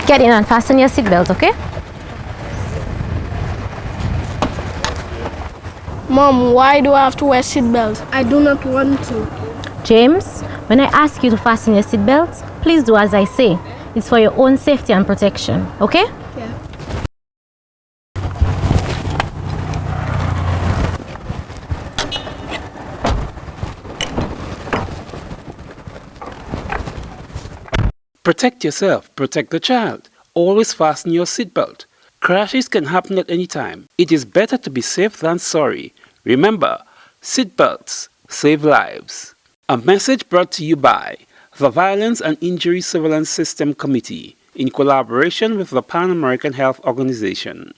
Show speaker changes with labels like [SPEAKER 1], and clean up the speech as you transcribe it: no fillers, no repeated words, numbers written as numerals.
[SPEAKER 1] Get in and fasten your seatbelt, okay?
[SPEAKER 2] Mom, why do I have to wear seatbelts? I do not want to.
[SPEAKER 1] James, when I ask you to fasten your seatbelt, please do as I say. It's for your own safety and protection, okay?
[SPEAKER 2] Yeah.
[SPEAKER 3] Protect yourself, protect the child. Always fasten your seatbelt. Crashes can happen at any time. It is better to be safe than sorry. Remember, seatbelts save lives. A message brought to you by the Violence and Injury Surveillance System Committee in collaboration with the Pan American Health Organization.